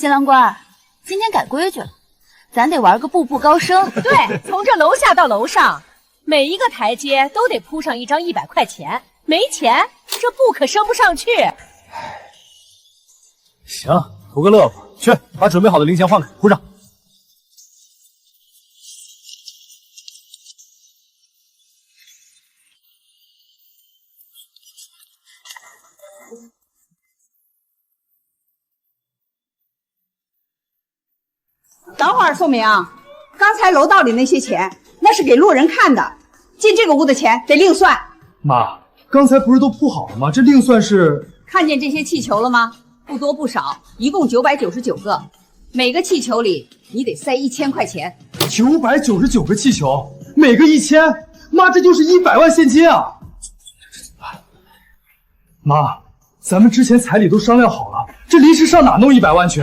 新郎官，今天改规矩了，咱得玩个步步高升。对，从这楼下到楼上，每一个台阶都得铺上一张100块钱，没钱这步可升不上去。行，图个乐子，去把准备好的零钱换开，铺上。等会儿，宋明，刚才楼道里那些钱，那是给路人看的，进这个屋的钱得另算。妈，刚才不是都铺好了吗？这另算是……看见这些气球了吗？不多不少，一共999个，每个气球里你得塞1000块钱。999个气球，每个1000，妈，这就是100万现金啊！妈，咱们之前彩礼都商量好了，这临时上哪弄100万去？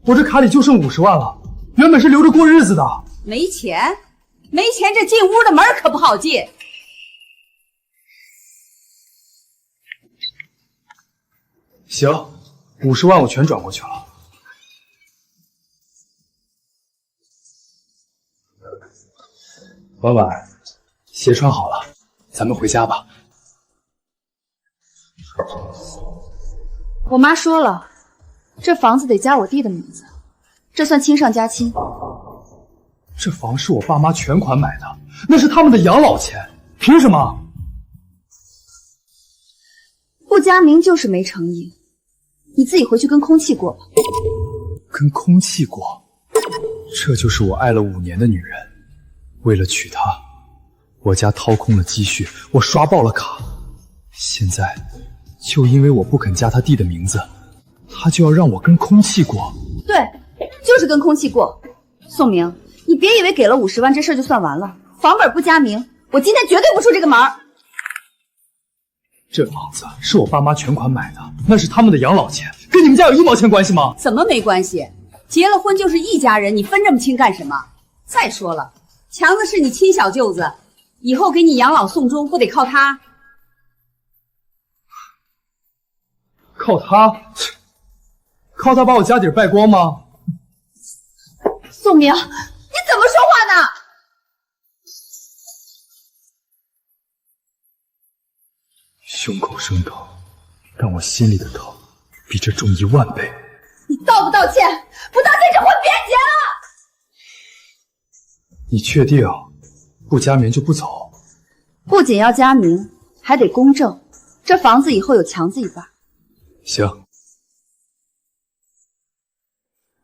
我这卡里就剩50万了。原本是留着过日子的，没钱，没钱，这进屋的门可不好进。行，50万我全转过去了。婉婉，鞋穿好了，咱们回家吧。我妈说了，这房子得加我弟的名字。这算亲上加亲。这房是我爸妈全款买的，那是他们的养老钱，凭什么？不加名就是没诚意，你自己回去跟空气过吧。跟空气过？这就是我爱了5年的女人。为了娶她，我家掏空了积蓄，我刷爆了卡。现在，就因为我不肯加她弟的名字，她就要让我跟空气过。对。就是跟空气过，宋明，你别以为给了50万这事儿就算完了。房本不加名，我今天绝对不出这个门。这房子是我爸妈全款买的，那是他们的养老钱，跟你们家有1毛钱关系吗？怎么没关系？结了婚就是一家人，你分这么清干什么？再说了，强子是你亲小舅子，以后给你养老送终不得靠他？靠他？靠他把我家底败光吗？宋明，你怎么说话呢？胸口生疼，但我心里的疼比这重1万倍。你道不道歉？不道歉，这婚别结了！你确定不加名就不走？不仅要加名，还得公证。这房子以后有强子一半。行。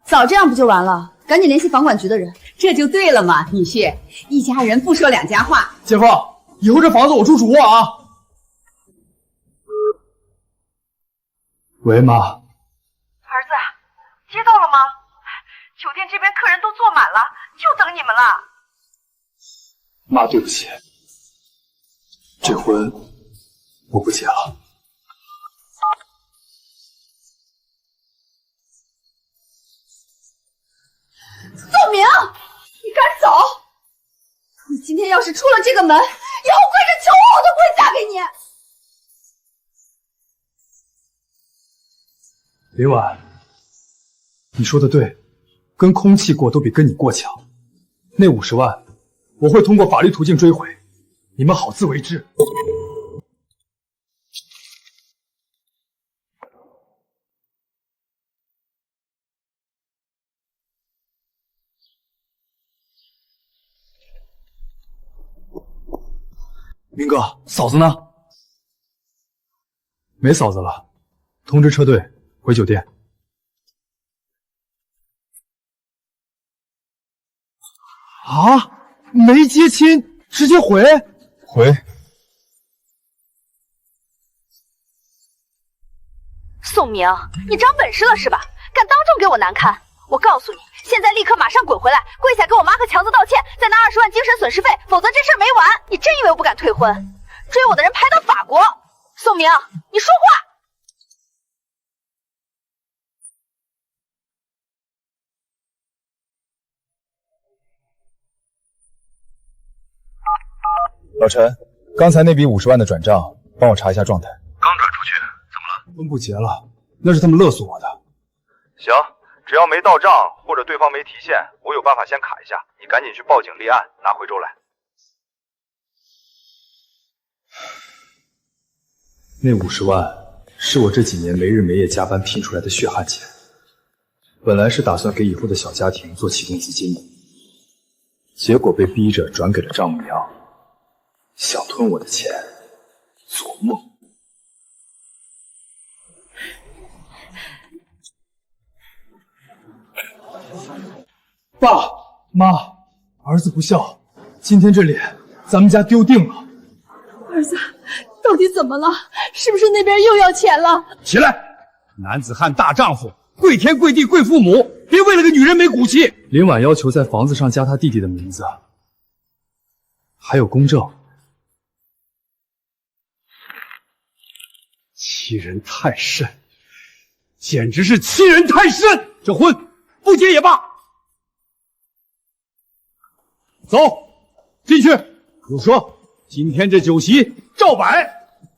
早这样不就完了？赶紧联系房管局的人。这就对了嘛，女婿，一家人不说两家话。姐夫，以后这房子我住主卧啊。喂，妈。儿子，接到了吗？酒店这边客人都坐满了，就等你们了。妈，对不起，这婚我不结了。宋明，你敢走？你今天要是出了这个门，以后跪着求我都不会嫁给你。李婉，你说的对，跟空气过都比跟你过强。那50万，我会通过法律途径追回，你们好自为之。明哥，嫂子呢？没嫂子了，通知车队回酒店。啊，没接亲，直接回？回。宋明，你长本事了是吧？敢当众给我难堪！我告诉你，现在立刻马上滚回来，跪下给我妈和强子道歉，再拿20万精神损失费，否则这事儿没完！你真以为我不敢退婚？追我的人排到法国。宋明，你说话！老陈，刚才那笔50万的转账，帮我查一下状态。刚转出去，怎么了？婚不结了，那是他们勒索我的。行，只要没到账或者对方没提现，我有办法先卡一下。你赶紧去报警立案，拿回州来。那50万是我这几年没日没夜加班拼出来的血汗钱，本来是打算给以后的小家庭做启动资金的，结果被逼着转给了丈母娘，想吞我的钱，做梦。爸妈，儿子不孝，今天这脸咱们家丢定了。儿子，到底怎么了？是不是那边又要钱了？起来，男子汉大丈夫，跪天跪地跪父母，别为了个女人没骨气。林婉要求在房子上加他弟弟的名字，还有公证。欺人太甚，简直是欺人太甚！这婚不结也罢。走，进去。又说今天这酒席照摆，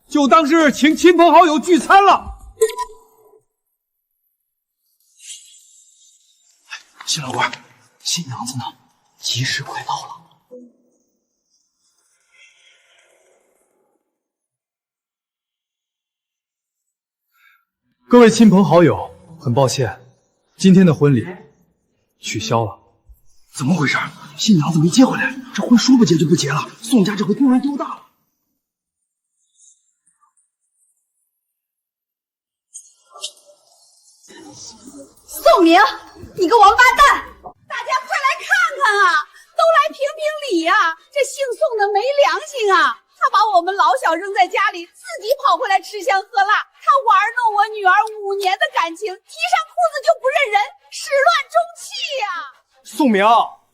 就当是请亲朋好友聚餐了。新老官，新娘子呢？吉时快到了。各位亲朋好友，很抱歉，今天的婚礼取消了。怎么回事？新娘子没接回来，这婚说不结就不结了，宋家这回丢人丢大了。宋明，你个王八蛋！大家快来看看啊，都来评评理啊！这姓宋的没良心啊！他把我们老小扔在家里，自己跑回来吃香喝辣，他玩弄我女儿5年的感情，提上裤子就不认人，始乱终弃呀！宋明，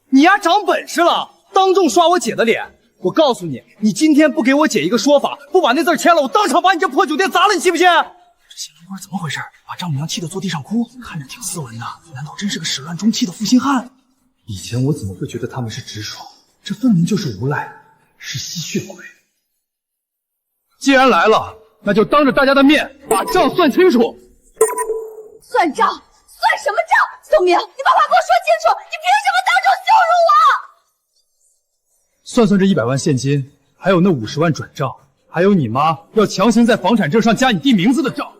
你丫长本事了，当众刷我姐的脸！我告诉你，你今天不给我姐一个说法，不把那字签了，我当场把你这破酒店砸了，你信不信？这新郎官怎么回事？把丈母娘气得坐地上哭，看着挺斯文的，难道真是个始乱终弃的负心汉？以前我怎么会觉得他们是直爽？这分明就是无赖，是吸血鬼。既然来了，那就当着大家的面把账算清楚。算账？算什么账？宋明，你把话给我说清楚！你凭什么当众羞辱我？算算这100万现金，还有那50万转账，还有你妈要强行在房产证上加你弟名字的账。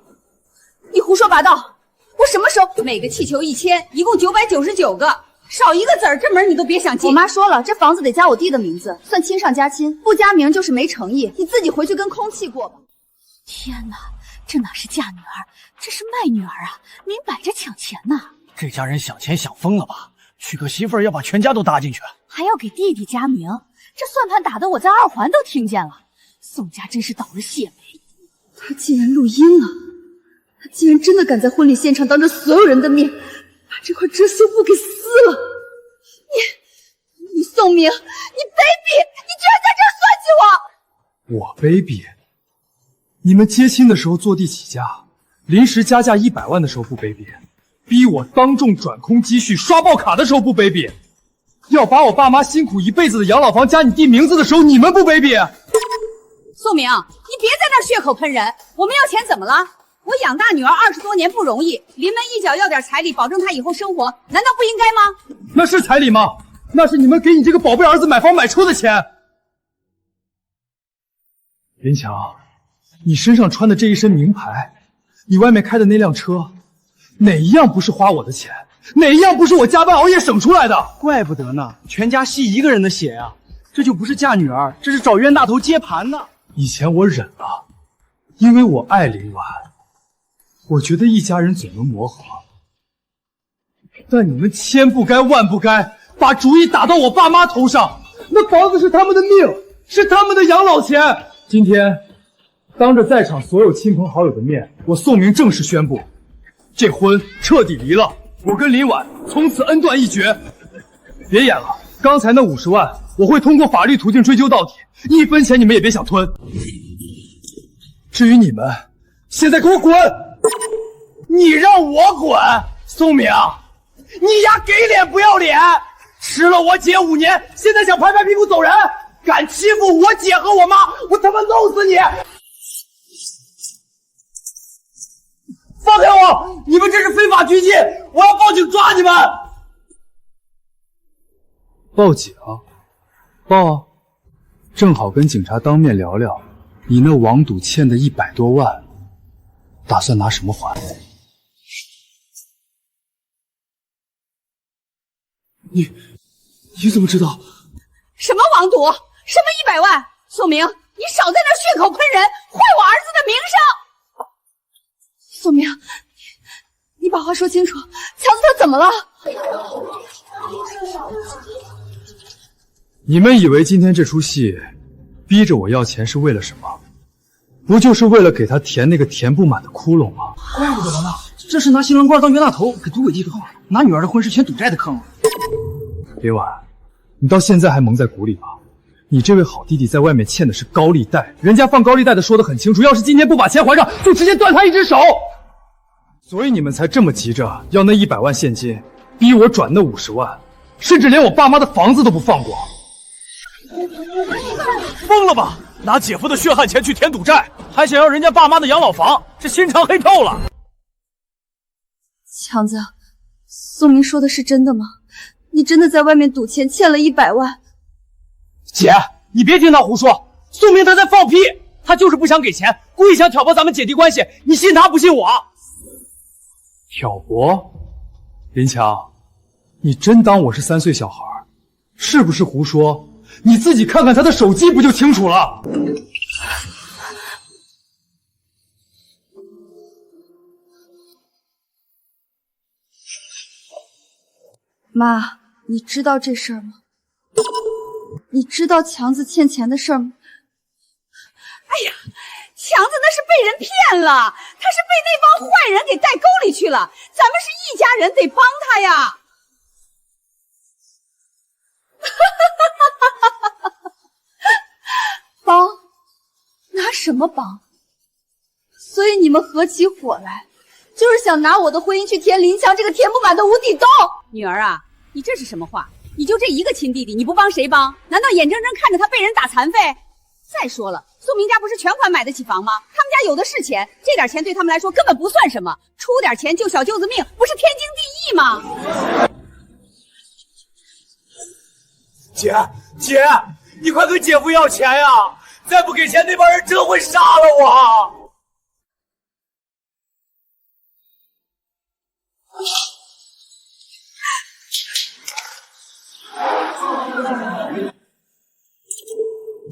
你胡说八道！我什么时候每个气球1签，一共999个，少一个子儿，这门你都别想进。我妈说了，这房子得加我弟的名字，算亲上加亲，不加名就是没诚意。你自己回去跟空气过吧。天哪，这哪是嫁女儿，这是卖女儿啊！明摆着抢钱呐！这家人想钱想疯了吧？娶个媳妇儿要把全家都搭进去，还要给弟弟加名，这算盘打得我在2环都听见了。宋家真是倒了血霉。他竟然录音了，他竟然真的敢在婚礼现场当着所有人的面把这块遮羞布给撕了。你宋明，你卑鄙！你居然在这儿算计我！我卑鄙？你们接亲的时候坐地起价，临时加价100万的时候不卑鄙，逼我当众转空积蓄刷爆卡的时候不卑鄙，要把我爸妈辛苦一辈子的养老房加你弟名字的时候你们不卑鄙？宋明，你别在那儿血口喷人！我们要钱怎么了？我养大女儿20多年不容易，临门一脚要点彩礼，保证她以后生活，难道不应该吗？那是彩礼吗？那是你们给你这个宝贝儿子买房买车的钱。林强，你身上穿的这一身名牌，你外面开的那辆车，哪一样不是花我的钱？哪一样不是我加班熬夜省出来的？怪不得呢，全家吸一个人的血呀！这就不是嫁女儿，这是找冤大头接盘呢。以前我忍了，因为我爱林婉，我觉得一家人总能磨合。但你们千不该万不该，把主意打到我爸妈头上。那房子是他们的命，是他们的养老钱。今天，当着在场所有亲朋好友的面，我宋明正式宣布，这婚彻底离了。我跟林婉从此恩断义绝。别演了，刚才那50万，我会通过法律途径追究到底，1分钱你们也别想吞。至于你们，现在给我滚！你让我滚？宋明，你丫给脸不要脸！吃了我姐5年，现在想拍拍屁股走人？敢欺负我姐和我妈，我他妈弄死你！放开我！你们这是非法拘禁，我要报警抓你们！报警？报啊！正好跟警察当面聊聊，你那网赌欠的100多万，打算拿什么还？你怎么知道？什么网赌？什么100万？宋明，你少在那血口喷人，坏我儿子的名声！宋明，你把话说清楚，强子他怎么了？你们以为今天这出戏逼着我要钱是为了什么？不就是为了给他填那个填不满的窟窿吗？怪不得呢，这是拿新郎官当冤大头，给赌鬼记号，拿女儿的婚事填赌债的坑。林婉，你到现在还蒙在鼓里吗？你这位好弟弟在外面欠的是高利贷，人家放高利贷的说得很清楚，要是今天不把钱还上，就直接断他一只手。所以你们才这么急着要那100万现金，逼我转那50万，甚至连我爸妈的房子都不放过。疯了吧？拿姐夫的血汗钱去填赌债，还想要人家爸妈的养老房，这心肠黑透了。强子，宋明说的是真的吗？你真的在外面赌钱欠了100万？姐，你别听他胡说，宋明他在放屁，他就是不想给钱，故意想挑拨咱们姐弟关系，你信他不信我？挑拨？林强，你真当我是3岁小孩？是不是胡说？你自己看看他的手机不就清楚了？妈，你知道这事儿吗？你知道强子欠钱的事儿吗？哎呀，强子那是被人骗了，他是被那帮坏人给带沟里去了，咱们是一家人，得帮他呀。帮？拿什么帮？所以你们合起伙来，就是想拿我的婚姻去填林强这个填不满的无底洞。女儿啊，你这是什么话？你就这一个亲弟弟，你不帮谁帮？难道眼睁睁看着他被人打残废？再说了，宋明家不是全款买得起房吗？他们家有的是钱，这点钱对他们来说根本不算什么，出点钱救小舅子命，不是天经地义吗？姐，你快跟姐夫要钱呀！再不给钱，那帮人真会杀了我！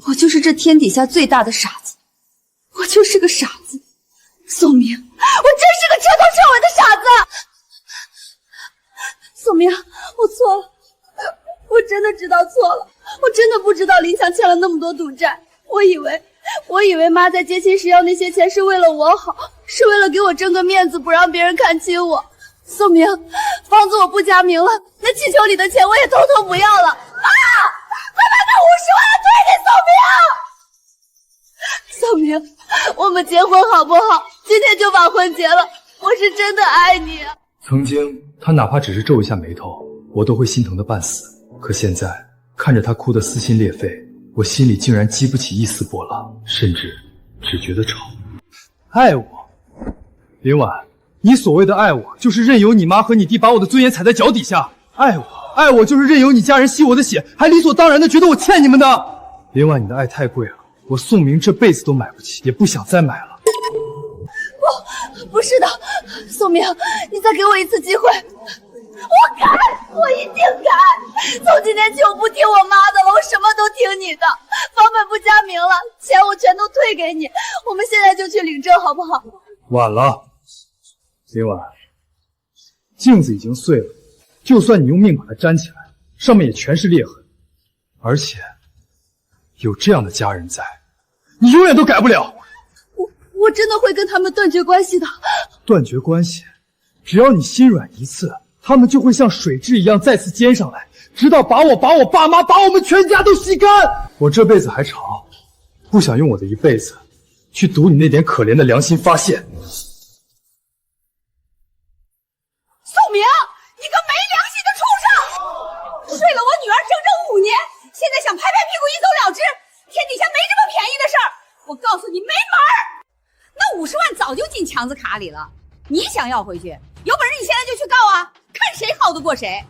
我就是这天底下最大的傻子，我就是个傻子。宋明，我真是个彻头彻尾的傻子。宋明，我错了，我真的知道错了，我真的不知道林强欠了那么多赌债。我以为妈在接亲时要那些钱是为了我好，是为了给我争个面子，不让别人看清我。宋明，房子我不加名了，那气球里的钱我也统统不要了。妈，快把那50万退给宋明！宋明，我们结婚好不好？今天就把婚结了，我是真的爱你啊。曾经他哪怕只是皱一下眉头，我都会心疼的半死。可现在看着他哭得撕心裂肺，我心里竟然激不起一丝波浪，甚至只觉得丑。爱我？林婉，你所谓的爱我，就是任由你妈和你弟把我的尊严踩在脚底下。爱我就是任由你家人吸我的血，还理所当然的觉得我欠你们的。林婉，你的爱太贵了，我宋明这辈子都买不起，也不想再买了。不是的，宋明，你再给我一次机会。我改，我一定改。从今天起我不听我妈的了，我什么都听你的。房本不加名了，钱我全都退给你。我们现在就去领证好不好？晚了，林婉，镜子已经碎了，就算你用命把它粘起来，上面也全是裂痕。而且有这样的家人在，你永远都改不了。我真的会跟他们断绝关系的。断绝关系？只要你心软一次，他们就会像水蛭一样再次煎上来，直到把我爸妈把我们全家都吸干。我这辈子还长，不想用我的一辈子去赌你那点可怜的良心发现。宋明，你个没良心的畜生！睡了我女儿整整5年，现在想拍拍屁股一走了之，天底下没这么便宜的事儿！我告诉你，没门儿！那50万早就进强子卡里了，你想要回去，有本事你现在就去告啊，看谁耗得过谁。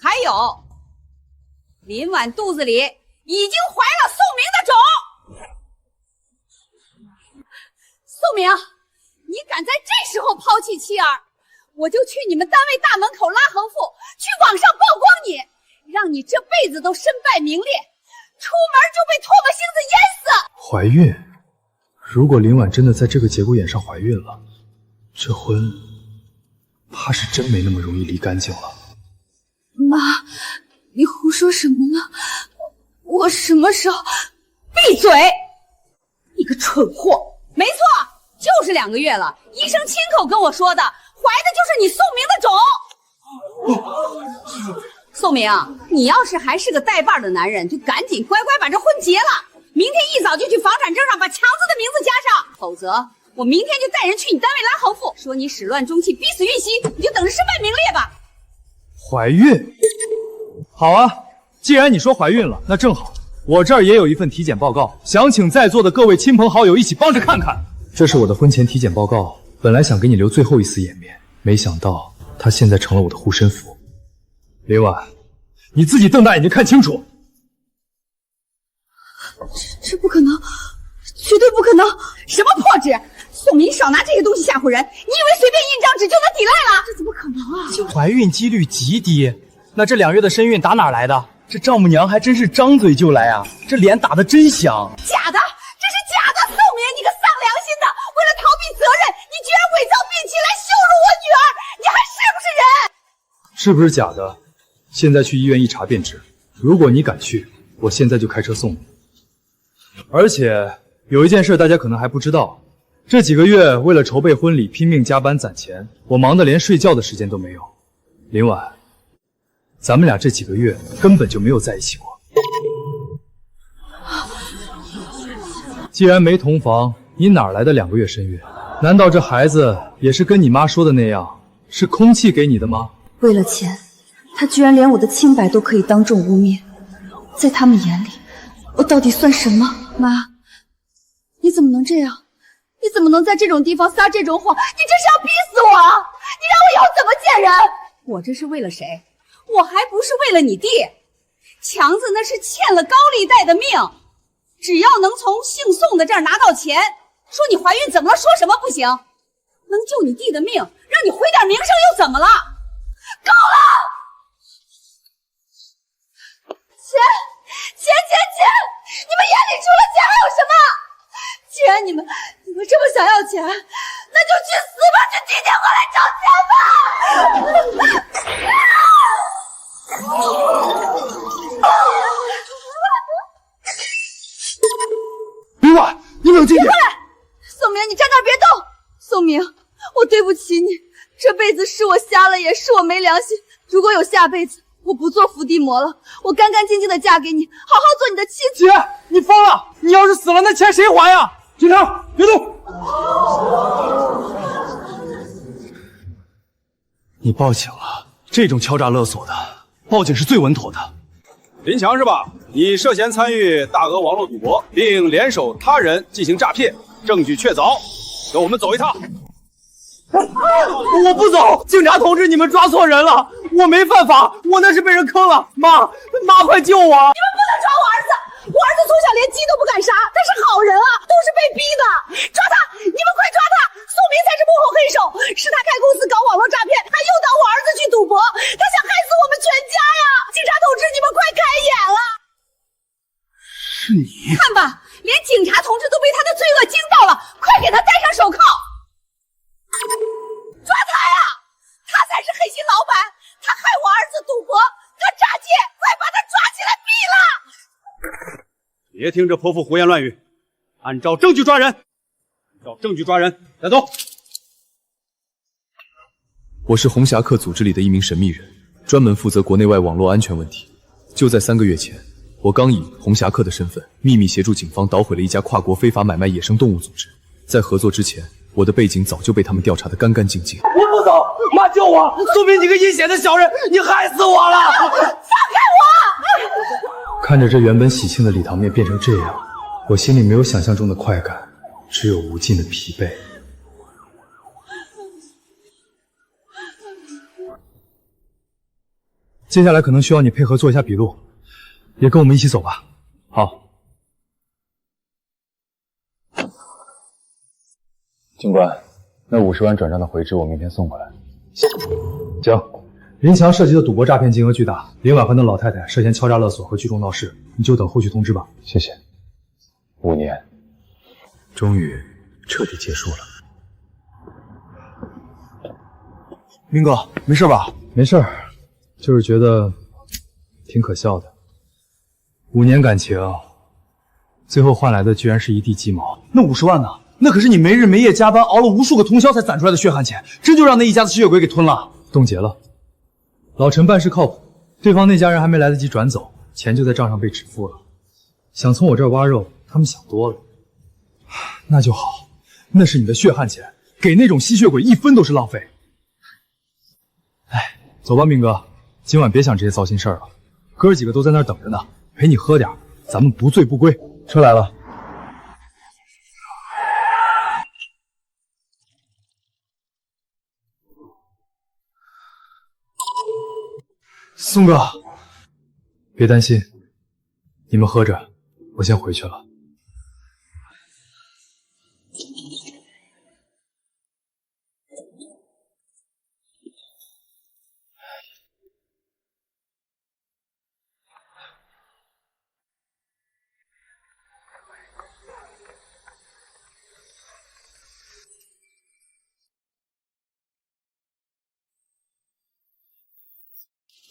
还有，林婉肚子里已经怀了宋明的种。宋明，你敢在这时候抛弃妻儿，我就去你们单位大门口拉横幅，去网上曝光你，让你这辈子都身败名裂，出门就被唾沫星子淹死。怀孕？如果林婉真的在这个节骨眼上怀孕了，这婚怕是真没那么容易离干净了。妈，你胡说什么呢？我什么时候……闭嘴！你个蠢货！没错，就是2个月了，医生亲口跟我说的，怀的就是你宋明的种。宋明，你要是还是个带把的男人，就赶紧乖乖把这婚结了，明天一早就去房产证上把强子的名字加上，否则我明天就带人去你单位拉横幅，说你始乱终弃，逼死玉溪，你就等着身败名裂吧。怀孕？好啊，既然你说怀孕了，那正好，我这儿也有一份体检报告，想请在座的各位亲朋好友一起帮着看看。这是我的婚前体检报告，本来想给你留最后一丝颜面，没想到它现在成了我的护身符。林婉，你自己瞪大眼睛看清楚。这不可能，绝对不可能！什么破纸？宋明少拿这些东西吓唬人，你以为随便印张纸就能抵赖了？这怎么可能啊？怀孕几率极低，那这2月的身孕打哪来的？这丈母娘还真是张嘴就来啊，这脸打得真响。假的，这是假的！宋明，你个丧良心的，为了逃避责任，你居然伪造病情来羞辱我女儿，你还是不是人？是不是假的？现在去医院一查便知。如果你敢去，我现在就开车送你。而且有一件事大家可能还不知道，这几个月为了筹备婚礼拼命加班攒钱，我忙得连睡觉的时间都没有。林婉，咱们俩这几个月根本就没有在一起过。既然没同房，你哪来的2个月身孕？难道这孩子也是跟你妈说的那样，是空气给你的吗？为了钱，他居然连我的清白都可以当众污蔑，在他们眼里，我到底算什么？妈，你怎么能这样？你怎么能在这种地方撒这种谎？你这是要逼死我！你让我以后怎么见人？我这是为了谁？我还不是为了你弟。强子那是欠了高利贷的命，只要能从姓宋的这儿拿到钱，说你怀孕怎么了？说什么不行？能救你弟的命，让你毁点名声又怎么了？够了！钱！你们眼里除了钱还有什么？既然你们这么想要钱，那就去死吧！去提前过来找钱吧！林婉，你冷静点！宋明，你站那儿别动！宋明，我对不起你，这辈子是我瞎了眼，是我没良心。如果有下辈子，我不做伏地魔了，我干干净净的嫁给你，好好做你的妻子。姐，你疯了！你要是死了，那钱谁还呀？警察，别动！你报警了，这种敲诈勒索的，报警是最稳妥的。林强是吧？你涉嫌参与大额网络赌博，并联手他人进行诈骗，证据确凿，跟我们走一趟。我不走，警察同志，你们抓错人了，我没犯法，我那是被人坑了。妈，快救我！你们不能抓我儿子，我儿子从小连鸡都不敢杀，他是好人啊，都是被逼的。抓他！你们快抓他！宋明才是幕后黑手，是他开公司搞网络诈骗，还诱导我儿子去赌博，他想害死我们全家呀！警察同志，你们快开眼了！是你？看吧，连警察同志都被他的罪恶惊到了，快给他戴上手铐！抓他呀！他才是黑心老板，他害我儿子赌博，他诈骗，快把他抓起来毙了！别听这泼妇胡言乱语，按照证据抓人，带走。我是红侠客组织里的一名神秘人，专门负责国内外网络安全问题。就在3个月前，我刚以红侠客的身份，秘密协助警方捣毁了一家跨国非法买卖野生动物组织。在合作之前，我的背景早就被他们调查得干干净净。我不走，妈救我！苏明，你个阴险的小人，你害死我了！放开我！看着这原本喜庆的礼堂面变成这样，我心里没有想象中的快感，只有无尽的疲惫。接下来可能需要你配合做一下笔录，也跟我们一起走吧。好。警官，那50万转账的回执我明天送过来。行。林强涉及的赌博诈骗金额巨大，林婉和那老太太涉嫌敲诈勒索和聚众闹事，你就等后续通知吧。谢谢。5年，终于彻底结束了。明哥，没事吧？没事儿，就是觉得挺可笑的。5年感情，最后换来的居然是一地鸡毛。那50万呢？那可是你没日没夜加班熬了无数个通宵才攒出来的血汗钱，真就让那一家子吸血鬼给吞了。冻结了。老陈办事靠谱，对方那家人还没来得及转走，钱就在账上被止付了。想从我这儿挖肉，他们想多了。那就好，那是你的血汗钱，给那种吸血鬼1分都是浪费。哎，走吧，明哥，今晚别想这些糟心事儿了。哥儿几个都在那儿等着呢，陪你喝点，咱们不醉不归。车来了。宋哥，别担心，你们喝着，我先回去了。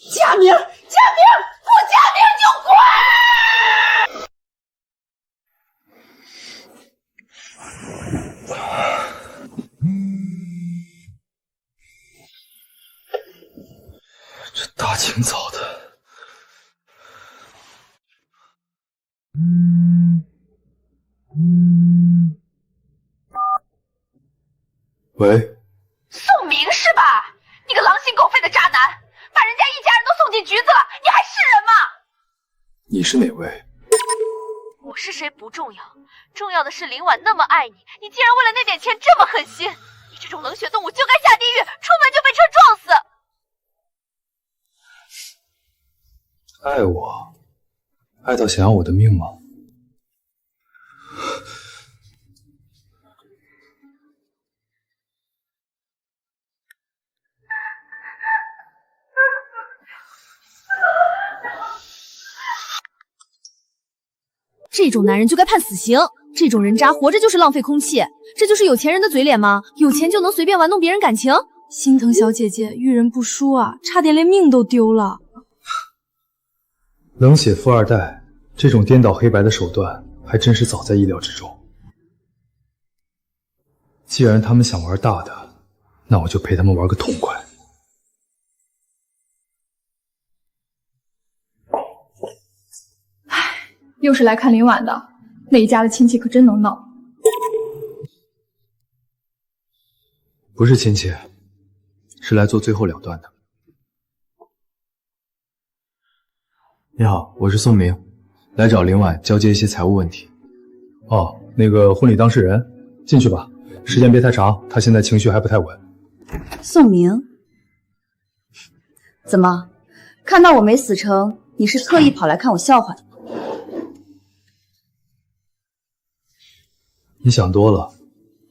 佳明，佳明，不佳明就滚！这大清早的，喂，宋明是吧？你个狼心狗肺的渣男，把人家一家人都送进局子了，你还是人吗？你是哪位？我是谁不重要，重要的是林婉那么爱你，你竟然为了那点钱这么狠心！你这种冷血动物就该下地狱，出门就被车撞死！爱我，爱到想要我的命吗？这种男人就该判死刑，这种人渣活着就是浪费空气，这就是有钱人的嘴脸吗？有钱就能随便玩弄别人感情？心疼小姐姐遇人不淑啊，差点连命都丢了。冷血富二代，这种颠倒黑白的手段还真是早在意料之中。既然他们想玩大的，那我就陪他们玩个痛快。又是来看林婉的，那一家的亲戚可真能闹。不是亲戚，是来做最后了断的。你好，我是宋明，来找林婉交接一些财务问题。哦，那个婚礼当事人，进去吧，时间别太长，他现在情绪还不太稳。宋明，怎么看到我没死成，你是特意跑来看我笑话的？你想多了，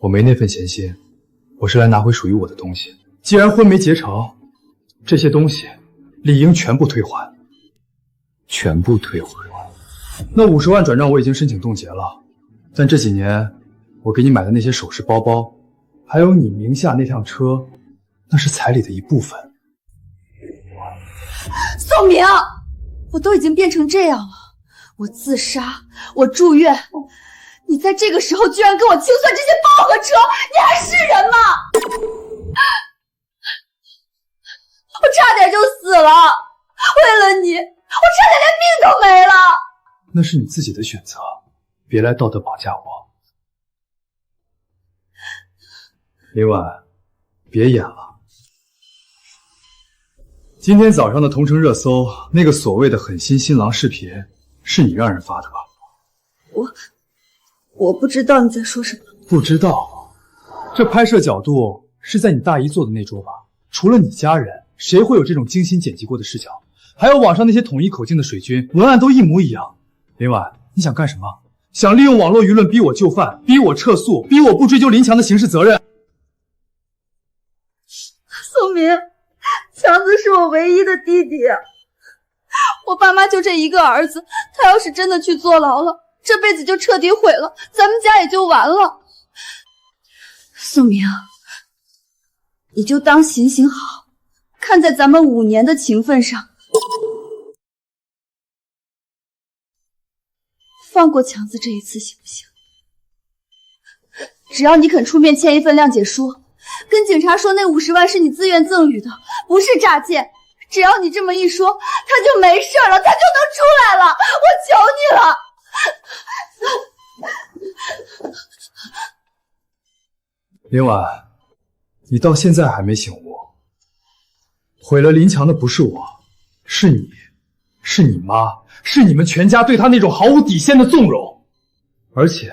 我没那份闲心，我是来拿回属于我的东西。既然婚没结成，这些东西理应全部退还。全部退还。那50万转账我已经申请冻结了，但这几年我给你买的那些首饰、包包，还有你名下那辆车，那是彩礼的一部分。宋明，我都已经变成这样了，我自杀，我住院，你在这个时候居然跟我清算这些包和车，你还是人吗？我差点就死了，为了你，我差点连命都没了。那是你自己的选择，别来道德绑架我。林婉，别演了。今天早上的同城热搜，那个所谓的狠心新郎视频，是你让人发的吧？我不知道你在说什么。不知道？这拍摄角度是在你大姨做的那桌吧？除了你家人，谁会有这种精心剪辑过的视角？还有网上那些统一口径的水军，文案都一模一样。林婉，你想干什么？想利用网络舆论逼我就范，逼我撤诉，逼我不追究林强的刑事责任？宋明，强子是我唯一的弟弟，我爸妈就这一个儿子，他要是真的去坐牢了，这辈子就彻底毁了，咱们家也就完了。宋明，你就当行行好，看在咱们5年的情分上，放过强子这一次行不行？只要你肯出面签一份谅解书，跟警察说那50万是你自愿赠与的，不是诈骗。只要你这么一说，他就没事了，他就能出来了。我求你了。林婉，你到现在还没醒悟，毁了林强的不是我，是你，是你妈，是你们全家对他那种毫无底线的纵容。而且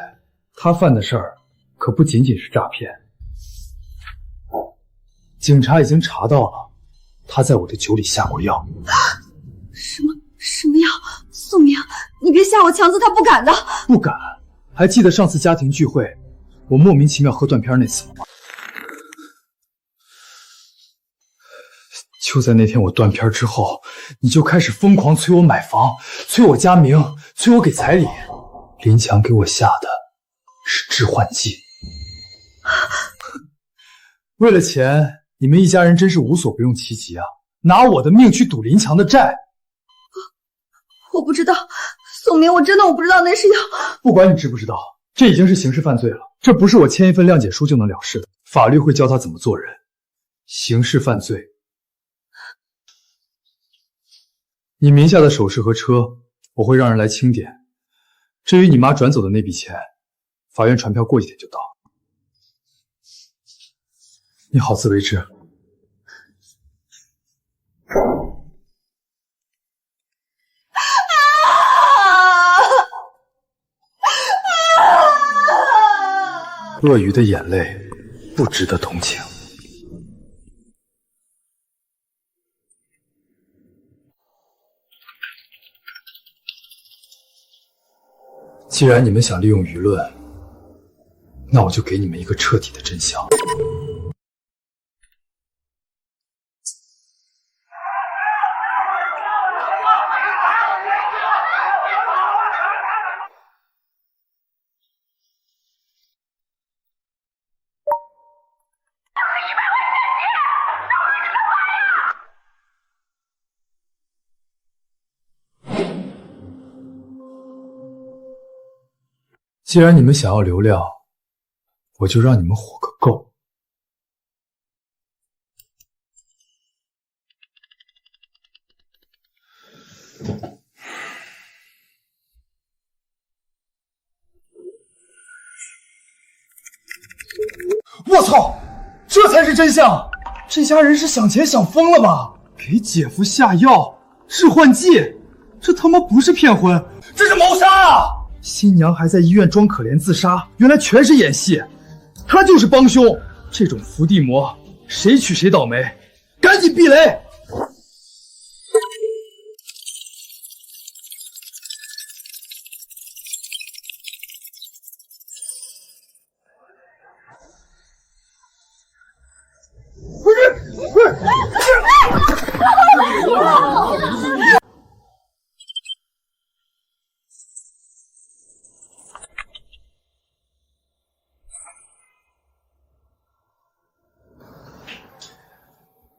他犯的事儿可不仅仅是诈骗，警察已经查到了，他在我的酒里下过药。什么药？宋明，你别吓我，强子他不敢的。不敢？还记得上次家庭聚会，我莫名其妙喝断片那次吗？就在那天我断片之后，你就开始疯狂催我买房，催我加名，催我给彩礼。林强给我下的是致幻剂。为了钱，你们一家人真是无所不用其极啊！拿我的命去赌林强的债。我不知道，宋明，我真的不知道那是药。不管你知不知道，这已经是刑事犯罪了，这不是我签一份谅解书就能了事的，法律会教他怎么做人。刑事犯罪，你名下的首饰和车，我会让人来清点。至于你妈转走的那笔钱，法院传票过几天就到。你好自为之。鳄鱼的眼泪不值得同情。既然你们想利用舆论，那我就给你们一个彻底的真相。既然你们想要流量，我就让你们火个够。我操，这才是真相！这家人是想钱想疯了吧？给姐夫下药，致幻剂，这他妈不是骗婚，这是谋杀啊！新娘还在医院装可怜自杀，原来全是演戏，他就是帮凶。这种伏地魔，谁娶谁倒霉，赶紧避雷！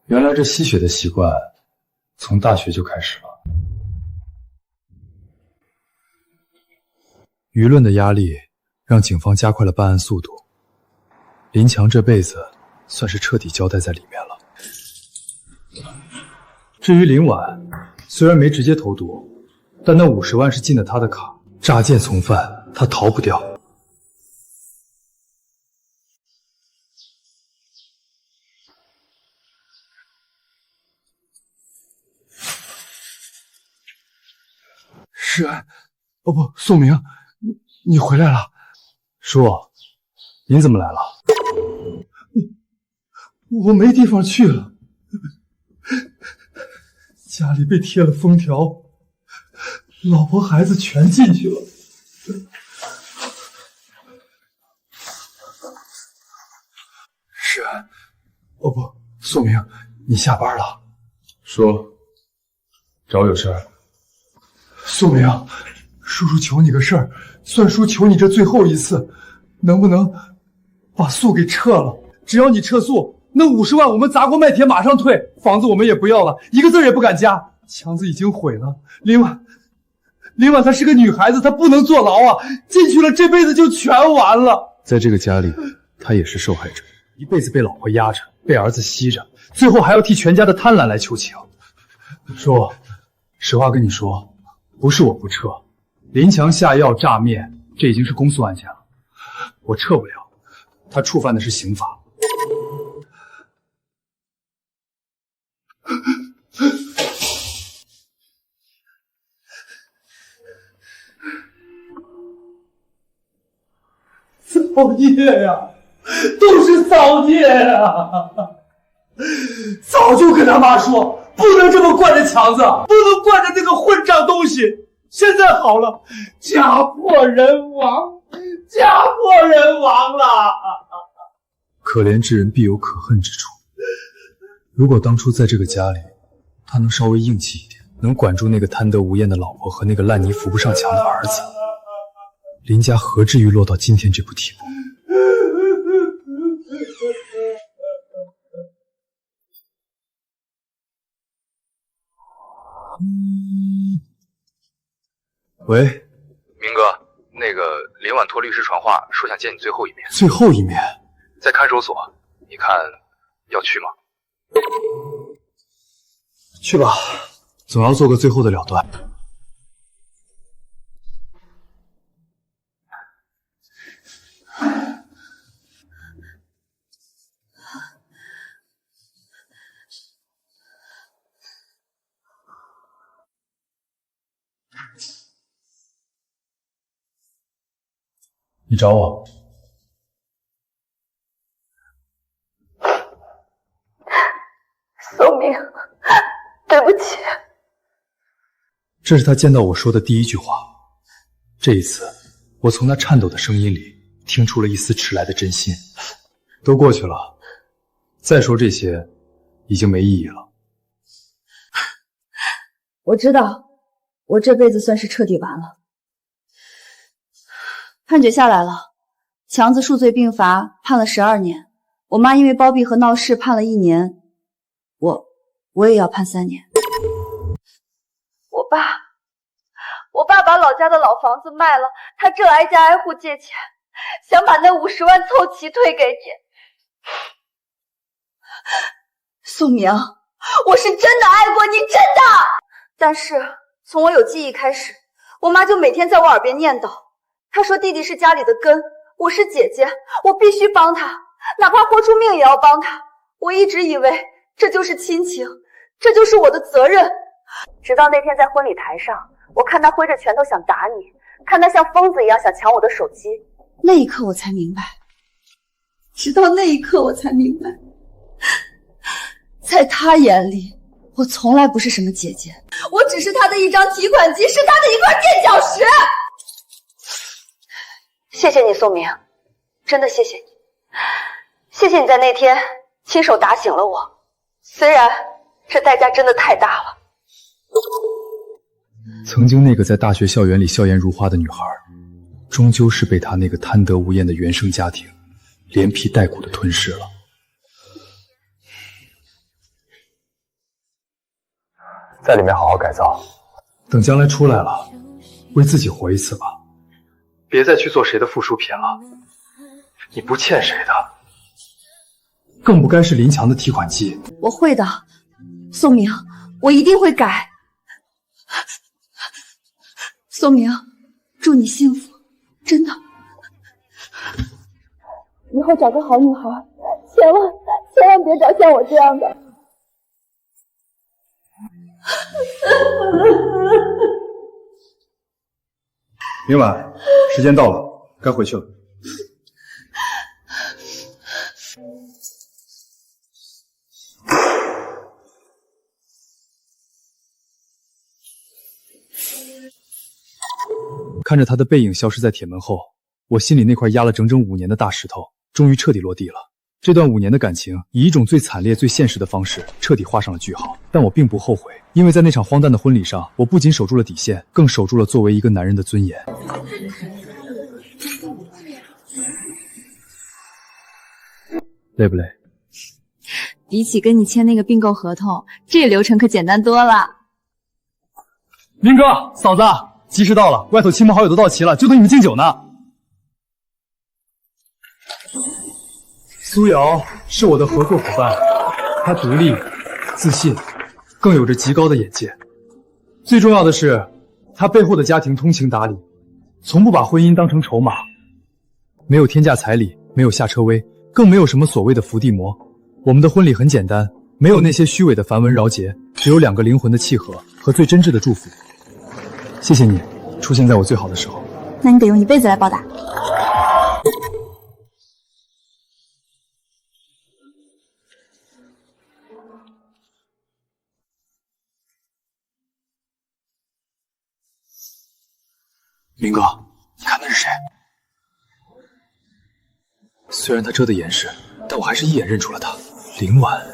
原来这吸血的习惯从大学就开始了。舆论的压力让警方加快了办案速度，林强这辈子算是彻底交代在里面了。至于林婉，虽然没直接投毒，但那50万是进了他的卡，诈骗从犯，他逃不掉。诗安，哦不，宋明，你回来了。叔，您怎么来了？我没地方去了。家里被贴了封条，老婆孩子全进去了。是，哦不，宋明，你下班了？说，找我有事儿？宋明，叔叔求你个事儿，算叔求你这最后一次，能不能把诉给撤了？只要你撤诉，那50万我们砸锅卖铁马上退，房子我们也不要了，一个字也不敢加。墙子已经毁了，林婉她是个女孩子，她不能坐牢啊，进去了这辈子就全完了。在这个家里，她也是受害者，一辈子被老婆压着，被儿子吸着，最后还要替全家的贪婪来求情。叔，实话跟你说，不是我不撤，林强下药诈骗，这已经是公诉案件了，我撤不了，他触犯的是刑法。造孽呀，都是造孽呀！早就跟他妈说，不能这么惯着强子，不能惯着那个混账东西。现在好了，家破人亡，家破人亡了。可怜之人必有可恨之处。如果当初在这个家里，他能稍微硬气一点，能管住那个贪得无厌的老婆和那个烂泥扶不上墙的儿子，林家何至于落到今天这步地步？喂，明哥，那个林婉托律师传话说想见你最后一面。最后一面？在看守所，你看要去吗？去吧，总要做个最后的了断。你找我？宋明，对不起。这是他见到我说的第一句话。这一次，我从他颤抖的声音里听出了一丝迟来的真心。都过去了，再说这些已经没意义了。我知道，我这辈子算是彻底完了。判决下来了，强子数罪并罚，判了12年。我妈因为包庇和闹事判了1年，我也要判3年。我爸把老家的老房子卖了，他正挨家挨户借钱，想把那50万凑齐退给你。宋明，我是真的爱过你，真的。但是从我有记忆开始，我妈就每天在我耳边念叨，她说弟弟是家里的根，我是姐姐，我必须帮他，哪怕豁出命也要帮他。我一直以为这就是亲情，这就是我的责任。直到那天在婚礼台上，我看他挥着拳头想打你，看他像疯子一样想抢我的手机，那一刻我才明白，直到那一刻我才明白，在他眼里，我从来不是什么姐姐，我只是他的一张提款机，是他的一块垫脚石。谢谢你，宋明，真的谢谢你，谢谢你在那天亲手打醒了我，虽然这代价真的太大了。曾经那个在大学校园里笑颜如花的女孩，终究是被他那个贪得无厌的原生家庭连皮带骨的吞噬了。在里面好好改造，等将来出来了，为自己活一次吧，别再去做谁的附属品了。你不欠谁的，更不该是林强的提款机。我会的，宋明，我一定会改。宋明，祝你幸福，真的。以后找个好女孩，千万别找像我这样的。明晚，时间到了，该回去了。看着他的背影消失在铁门后，我心里那块压了整整5年的大石头终于彻底落地了。这段5年的感情以一种最惨烈、最现实的方式彻底画上了句号。但我并不后悔，因为在那场荒诞的婚礼上，我不仅守住了底线，更守住了作为一个男人的尊严。累不累？比起跟你签那个并购合同，这个流程可简单多了。林哥，嫂子，吉时到了，外头亲朋好友都到齐了，就等你们敬酒呢。苏瑶是我的合作伙伴，她独立、自信，更有着极高的眼界。最重要的是，她背后的家庭通情达理，从不把婚姻当成筹码，没有天价彩礼，没有下车威，更没有什么所谓的伏地魔。我们的婚礼很简单，没有那些虚伪的繁文缛节，只有2个灵魂的契合和最真挚的祝福。谢谢你出现在我最好的时候。那你得用一辈子来报答。明哥，你看那是谁？虽然他遮得严实，但我还是一眼认出了他。林婉，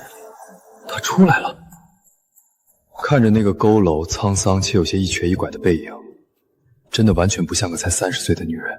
他出来了。看着那个佝偻、沧桑且有些一瘸一拐的背影，真的完全不像个才30岁的女人。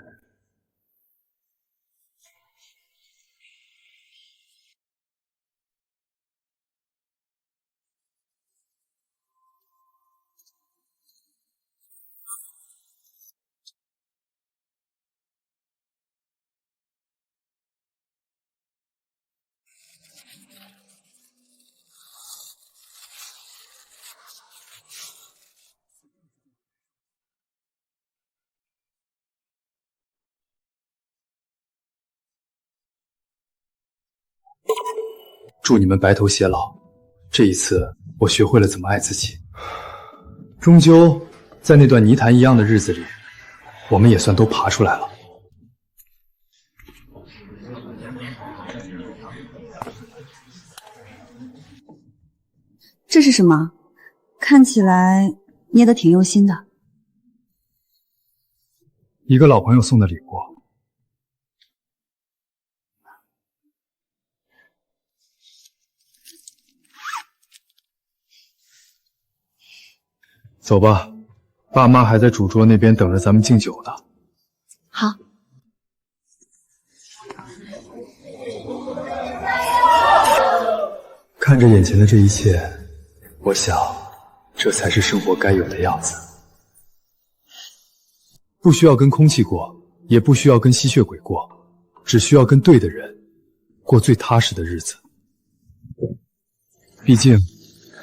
祝你们白头偕老。这一次，我学会了怎么爱自己。终究，在那段泥潭一样的日子里，我们也算都爬出来了。这是什么？看起来捏得挺用心的。一个老朋友送的礼物。走吧，爸妈还在主桌那边等着咱们敬酒呢。好。看着眼前的这一切，我想，这才是生活该有的样子。不需要跟空气过，也不需要跟吸血鬼过，只需要跟对的人过最踏实的日子。毕竟，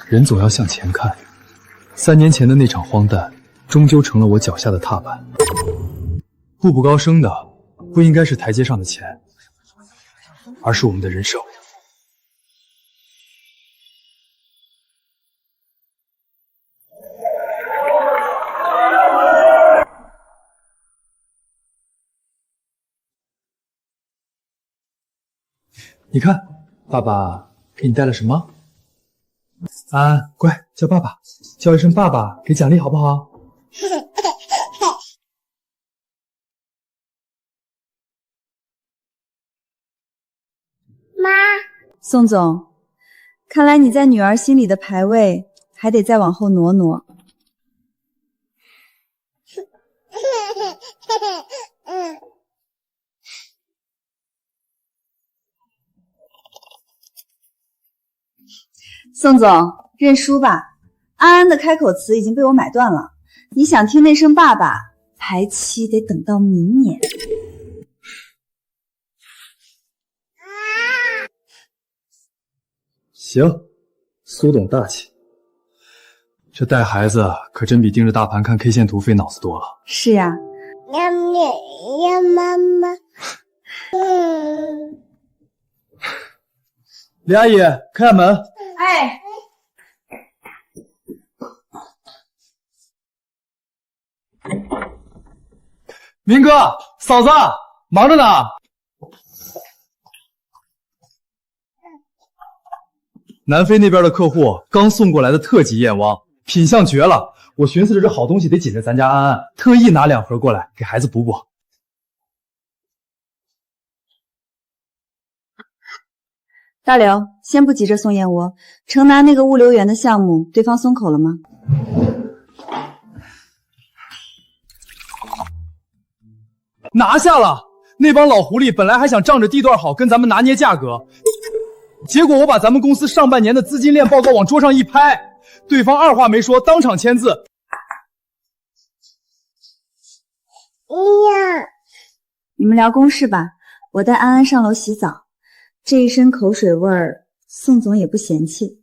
人总要向前看。3年前的那场荒诞，终究成了我脚下的踏板。步步高升的，不应该是台阶上的钱，而是我们的人生。你看，爸爸给你带了什么？安安，乖，叫爸爸，叫一声爸爸，给奖励好不好？妈，宋总，看来你在女儿心里的排位还得再往后挪挪。宋总，认输吧。安安的开口词已经被我买断了，你想听那声爸爸，排期得等到明年。行，苏董大气。这带孩子可真比盯着大盘看 K 线图费脑子多了。是呀。呀，妈妈。李阿姨，开下门。哎，明哥，嫂子，忙着呢。南非那边的客户刚送过来的特级燕窝，品相绝了，我寻思着这好东西得紧着咱家安安，特意拿2盒过来给孩子补补。大刘，先不急着送燕窝，城南那个物流园的项目，对方松口了吗？拿下了！那帮老狐狸本来还想仗着地段好跟咱们拿捏价格，结果我把咱们公司上半年的资金链报告往桌上一拍，对方二话没说，当场签字。你们聊公事吧，我带安安上楼洗澡。这一身口水味儿，宋总也不嫌弃。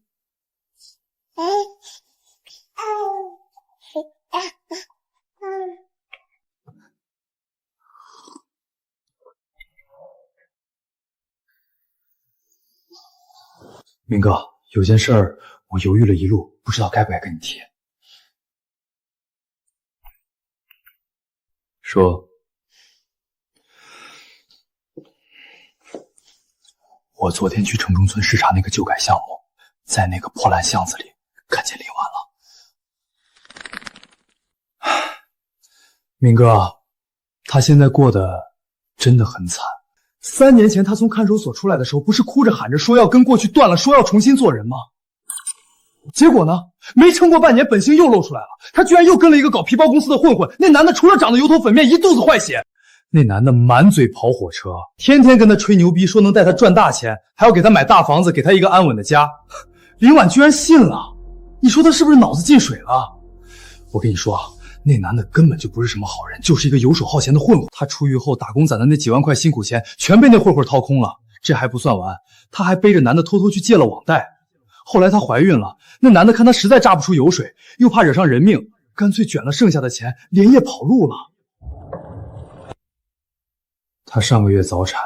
明哥，有件事儿我犹豫了一路，不知道该不该跟你提。说。我昨天去城中村视察那个旧改项目，在那个破烂巷子里看见林婉了。明哥，他现在过得真的很惨。3年前他从看守所出来的时候，不是哭着喊着说要跟过去断了，说要重新做人吗？结果呢，没撑过半年，本性又露出来了。他居然又跟了一个搞皮包公司的混混，那男的除了长得油头粉面，一肚子坏血。那男的满嘴跑火车，天天跟他吹牛逼，说能带他赚大钱，还要给他买大房子，给他一个安稳的家。林婉居然信了，你说他是不是脑子进水了？我跟你说啊，那男的根本就不是什么好人，就是一个游手好闲的混混。他出狱后打工攒的那几万块辛苦钱，全被那混混掏空了。这还不算完，他还背着男的偷偷去借了网贷。后来她怀孕了，那男的看她实在榨不出油水，又怕惹上人命，干脆卷了剩下的钱，连夜跑路了。她上个月早产，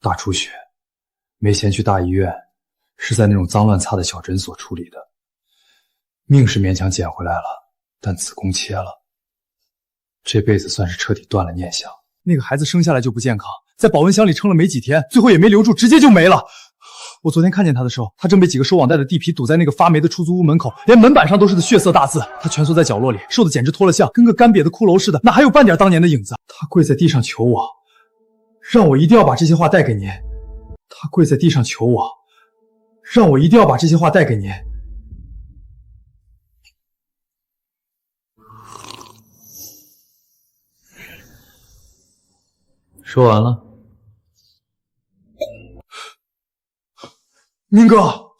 大出血，没钱去大医院，是在那种脏乱差的小诊所处理的。命是勉强捡回来了，但子宫切了，这辈子算是彻底断了念想。那个孩子生下来就不健康，在保温箱里撑了没几天，最后也没留住，直接就没了。我昨天看见他的时候，他正被几个收网贷的地痞堵在那个发霉的出租屋门口，连门板上都是的血色大字。他蜷缩在角落里，瘦得简直脱了相，跟个干瘪的骷髅似的，哪还有半点当年的影子？他跪在地上求我，让我一定要把这些话带给您。他跪在地上求我，让我一定要把这些话带给您。说完了。明哥，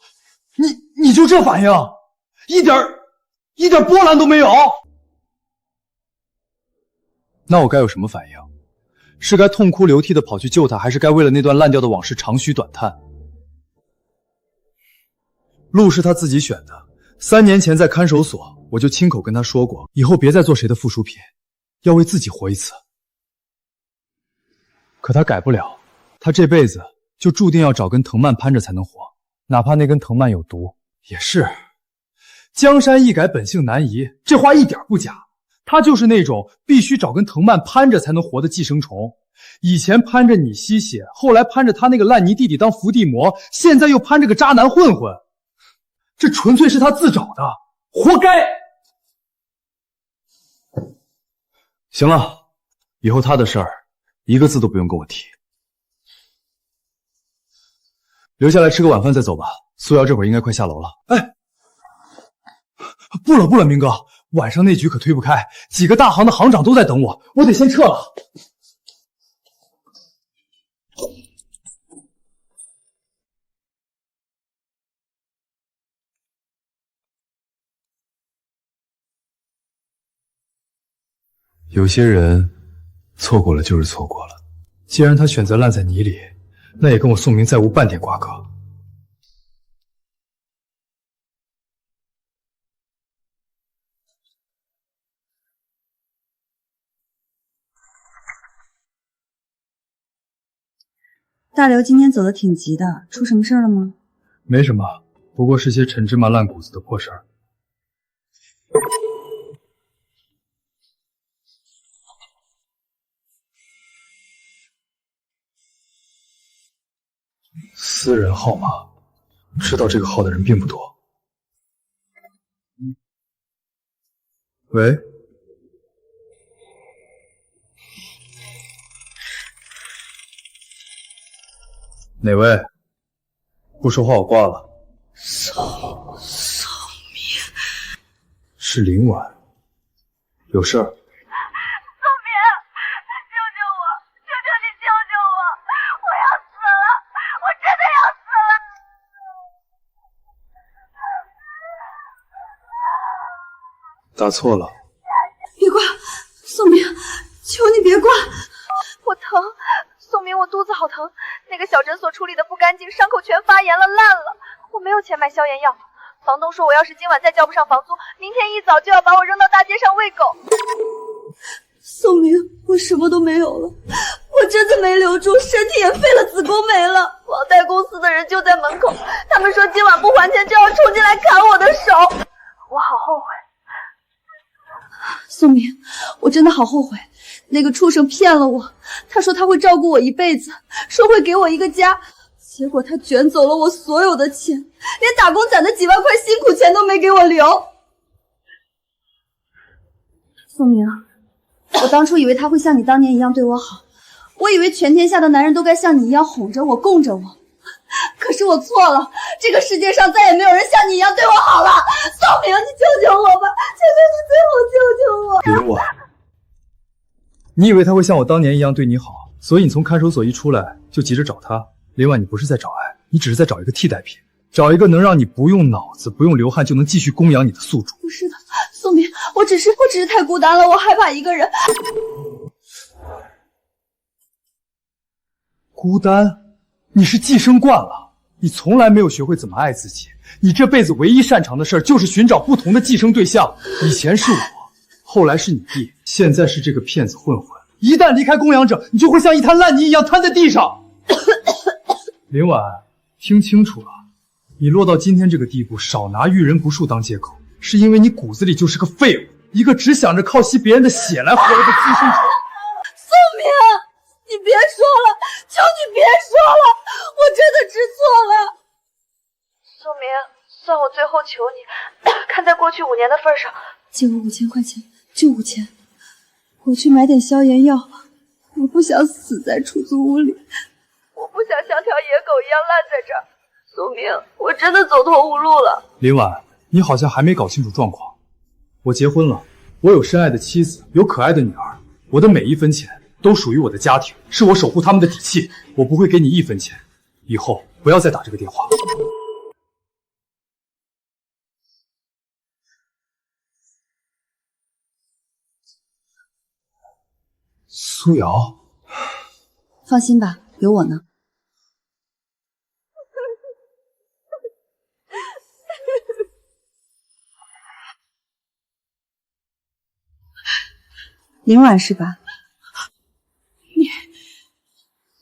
你就这反应，一点波澜都没有？那我该有什么反应？是该痛哭流涕的跑去救他，还是该为了那段烂掉的往事长吁短叹？路是他自己选的，3年前在看守所，我就亲口跟他说过，以后别再做谁的附属品，要为自己活一次。可他改不了，他这辈子就注定要找根藤蔓攀着才能活，哪怕那根藤蔓有毒。也是，江山易改，本性难移，这话一点不假。他就是那种必须找根藤蔓攀着才能活的寄生虫。以前攀着你吸血，后来攀着他那个烂泥弟弟当伏地魔，现在又攀着个渣男混混，这纯粹是他自找的，活该。行了，以后他的事儿一个字都不用跟我提。留下来吃个晚饭再走吧，苏瑶这会儿应该快下楼了。哎，不了，明哥，晚上那局可推不开，几个大行的行长都在等我，我得先撤了。有些人错过了就是错过了，既然他选择烂在泥里，那也跟我宋明再无半点瓜葛。大刘今天走得挺急的，出什么事儿了吗？没什么，不过是些陈芝麻烂谷子的破事儿。私人号码，知道这个号的人并不多。喂，哪位？不说话我挂了。宋明，是林婉，有事儿。宋明，救救我！求求你救救我！我要死了！我真的要死了！打错了。别挂，宋明，求你别挂。我疼，宋明，我肚子好疼。那个小诊所处理的不干净，伤口全发炎了，烂了。我没有钱买消炎药，房东说我要是今晚再交不上房租，明天一早就要把我扔到大街上喂狗。宋明，我什么都没有了，我真的没留住，身体也废了，子宫没了。房贷公司的人就在门口，他们说今晚不还钱就要冲进来砍我的手。我好后悔。宋明，我真的好后悔，那个畜生骗了我，他说他会照顾我一辈子，说会给我一个家，结果他卷走了我所有的钱，连打工攒的几万块辛苦钱都没给我留。宋明，我当初以为他会像你当年一样对我好，我以为全天下的男人都该像你一样哄着我供着我，可是我错了，这个世界上再也没有人像你一样对我好了。宋明，你救救我吧，求求你最后救救我。林婉，你以为他会像我当年一样对你好，所以你从看守所一出来就急着找他。林婉，你不是在找爱，你只是在找一个替代品，找一个能让你不用脑子不用流汗就能继续供养你的宿主。不是的，宋明，我只是太孤单了，我害怕一个人。孤单？你是寄生惯了，你从来没有学会怎么爱自己。你这辈子唯一擅长的事儿就是寻找不同的寄生对象。以前是我，后来是你弟，现在是这个骗子混混。一旦离开供养者，你就会像一滩烂泥一样瘫在地上。林婉，听清楚了，你落到今天这个地步，少拿遇人不淑当借口，是因为你骨子里就是个废物，一个只想着靠吸别人的血来活着的寄生虫。宋明，你别说了，求你别说了，我真的知错了。宋明，算我最后求你，看在过去5年的份上，借我5000块钱，就5000，我去买点消炎药，我不想死在出租屋里。我不想像条野狗一样烂在这儿。宋明，我真的走投无路了。林婉，你好像还没搞清楚状况。我结婚了，我有深爱的妻子，有可爱的女儿，我的每一分钱都属于我的家庭，是我守护他们的底气。我不会给你1分钱，以后不要再打这个电话。苏瑶，放心吧，有我呢。林婉是吧？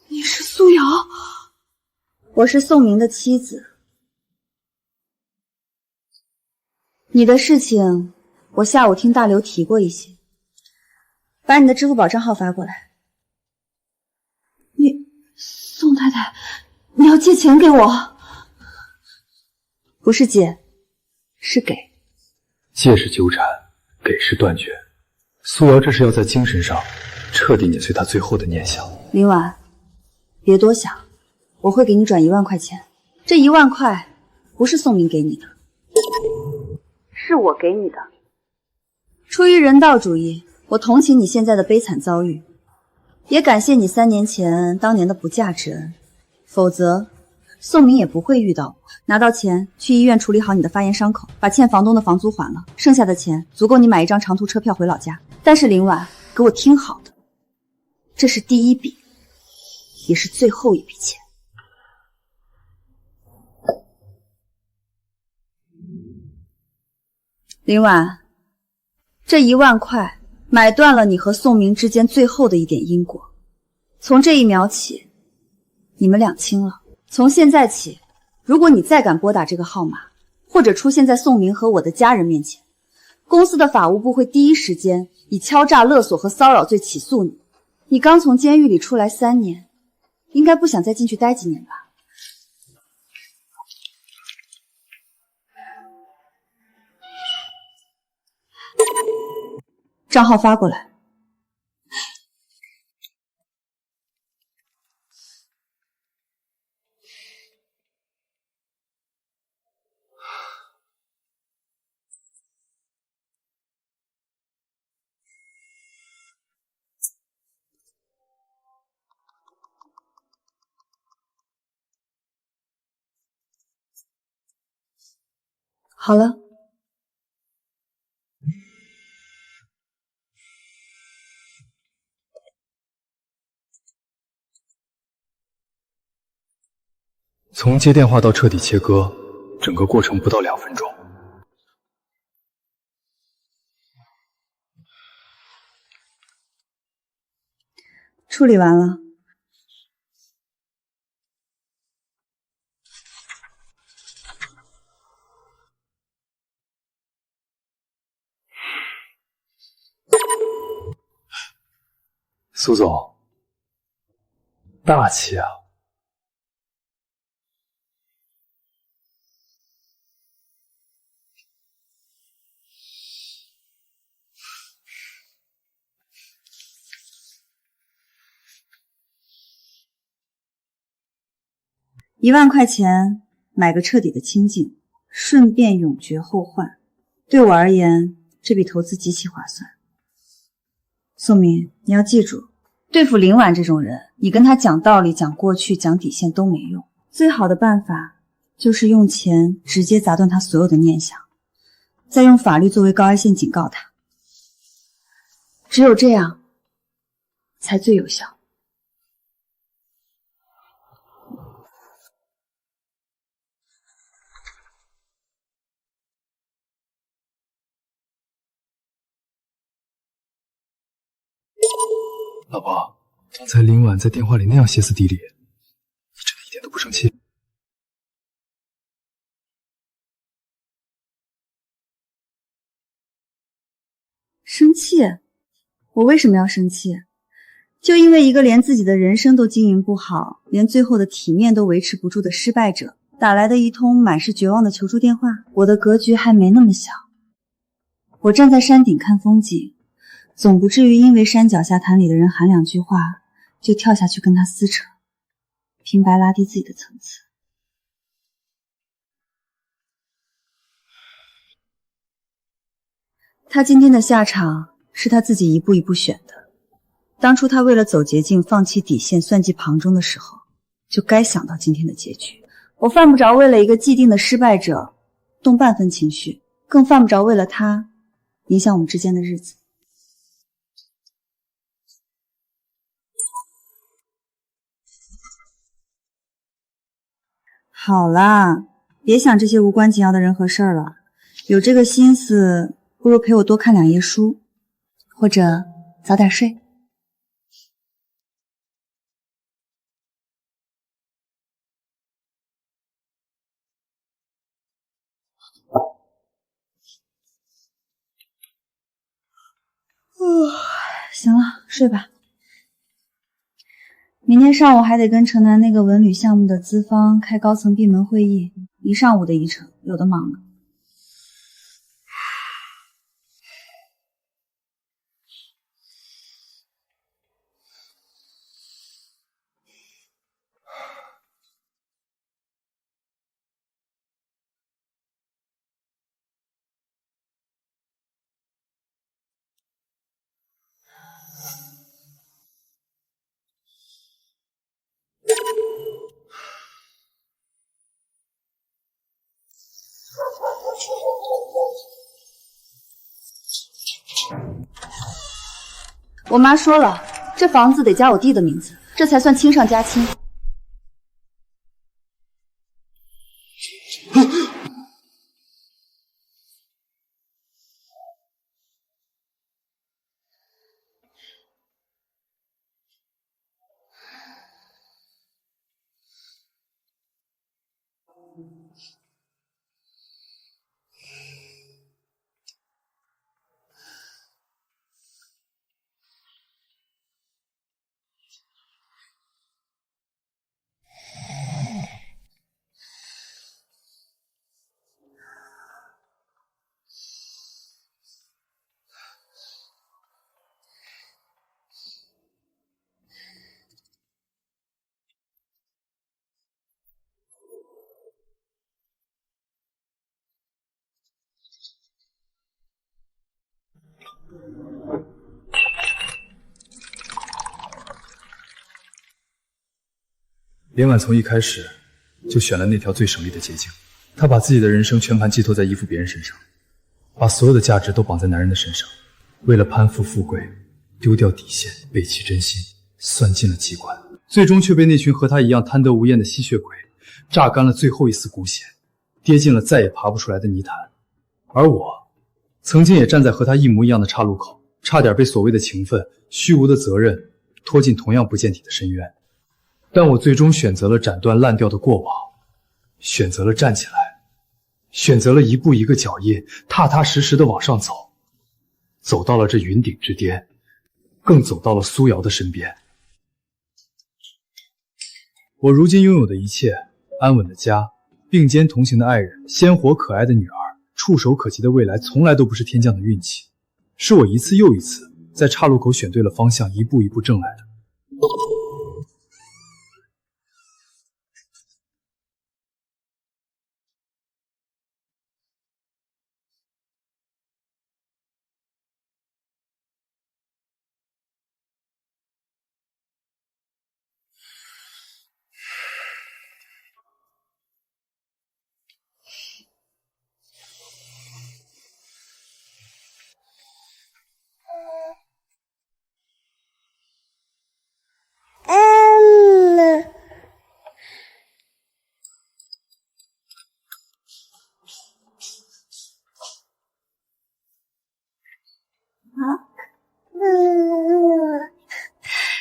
你是苏瑶？我是宋明的妻子。你的事情，我下午听大刘提过一些，把你的支付宝账号发过来。宋太太，你要借钱给我？不是借，是给。借是纠缠，给是断绝。苏瑶这是要在精神上彻底碾碎他最后的念想。林婉，别多想，我会给你转1万块钱。这1万块不是宋明给你的，是我给你的。出于人道主义，我同情你现在的悲惨遭遇，也感谢你3年前当年的不嫁之恩，否则宋明也不会遇到我。拿到钱去医院处理好你的发炎伤口，把欠房东的房租还了，剩下的钱足够你买一张长途车票回老家。但是林婉，给我听好的，这是第1笔，也是最后一笔钱。林婉，这1万块买断了你和宋明之间最后的一点因果，从这一秒起，你们两清了。从现在起，如果你再敢拨打这个号码，或者出现在宋明和我的家人面前，公司的法务部会第一时间以敲诈勒索和骚扰罪起诉你。你刚从监狱里出来3年，应该不想再进去待几年吧？账号发过来。好了。从接电话到彻底切割，整个过程不到2分钟。处理完了。苏总，大气啊！1万块钱买个彻底的清净，顺便永绝后患。对我而言，这笔投资极其划算。宋明，你要记住，对付林婉这种人，你跟他讲道理、讲过去、讲底线都没用。最好的办法就是用钱直接砸断他所有的念想，再用法律作为高压线警告他。只有这样，才最有效。老婆，刚才林婉在电话里那样歇斯底里，你真的一点都不生气？生气？我为什么要生气？就因为一个连自己的人生都经营不好，连最后的体面都维持不住的失败者打来的一通满是绝望的求助电话。我的格局还没那么小，我站在山顶看风景，总不至于因为山脚下坛里的人喊2句话就跳下去跟他撕扯，平白拉低自己的层次。他今天的下场是他自己一步一步选的。当初他为了走捷径放弃底线算计旁中的时候，就该想到今天的结局。我犯不着为了一个既定的失败者动半分情绪，更犯不着为了他影响我们之间的日子。好啦，别想这些无关紧要的人和事儿了，有这个心思不如陪我多看2页书，或者早点睡。行了，睡吧。明天上午还得跟城南那个文旅项目的资方开高层闭门会议，一上午的议程，有的忙呢。我妈说了，这房子得加我弟的名字，这才算亲上加亲。林婉从一开始就选了那条最省力的捷径，她把自己的人生全盘寄托在依附别人身上，把所有的价值都绑在男人的身上，为了攀附富贵，丢掉底线，背弃真心，算尽了机关，最终却被那群和她一样贪得无厌的吸血鬼榨干了最后一丝骨血，跌进了再也爬不出来的泥潭。而我曾经也站在和她一模一样的岔路口，差点被所谓的情分、虚无的责任拖进同样不见底的深渊。但我最终选择了斩断烂掉的过往，选择了站起来，选择了一步一个脚印，踏踏实实的往上走，走到了这云顶之巅，更走到了苏瑶的身边。我如今拥有的一切，安稳的家，并肩同行的爱人，鲜活可爱的女儿，触手可及的未来，从来都不是天降的运气，是我一次又一次在岔路口选对了方向，一步一步挣来的。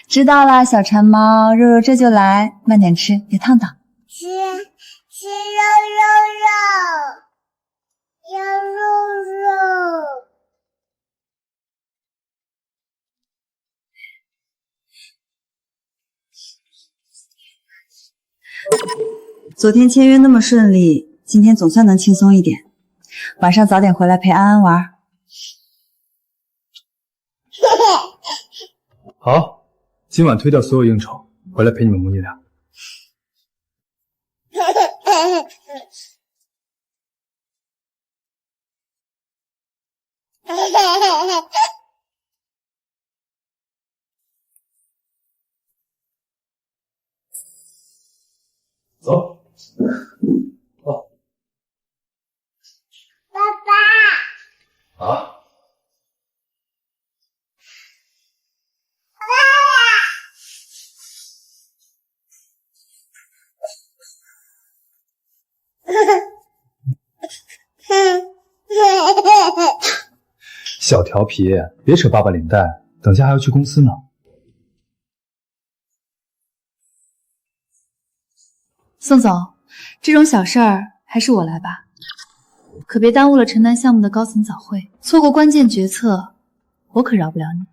知道啦，小馋猫，肉肉这就来，慢点吃，别烫到。吃肉要肉。昨天签约那么顺利，今天总算能轻松一点。晚上早点回来陪安安玩。好，今晚推掉所有应酬，回来陪你们母女俩。走。爸爸。啊？小调皮，别扯爸爸领带，等下还要去公司呢。宋总，这种小事儿还是我来吧，可别耽误了承担项目的高层早会，错过关键决策，我可饶不了你。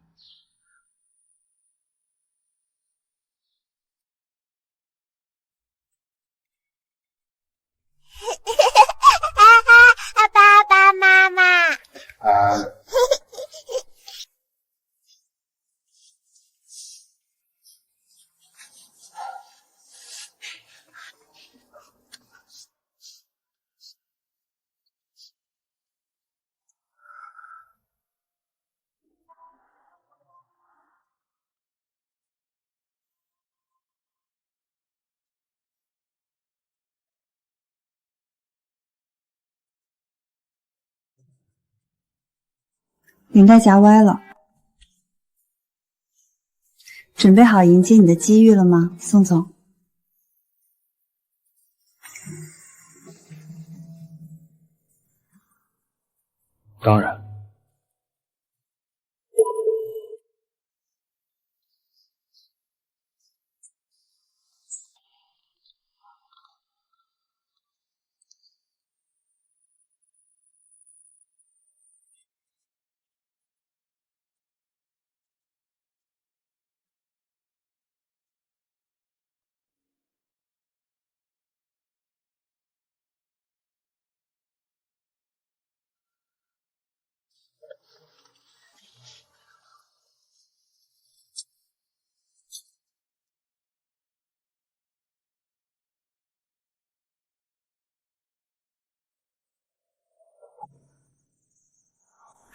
爸爸妈妈。领带夹歪了，准备好迎接你的机遇了吗，宋总？当然。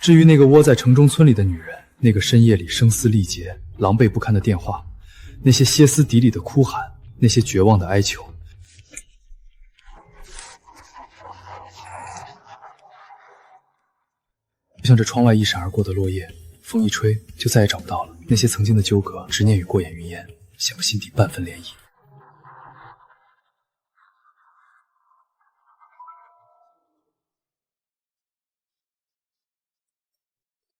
至于那个窝在城中村里的女人，那个深夜里声嘶力竭、狼狈不堪的电话，那些歇斯底里的哭喊，那些绝望的哀求，就像这窗外一闪而过的落叶，风一吹就再也找不到了。那些曾经的纠葛、执念与过眼云烟，显不心底半分涟漪。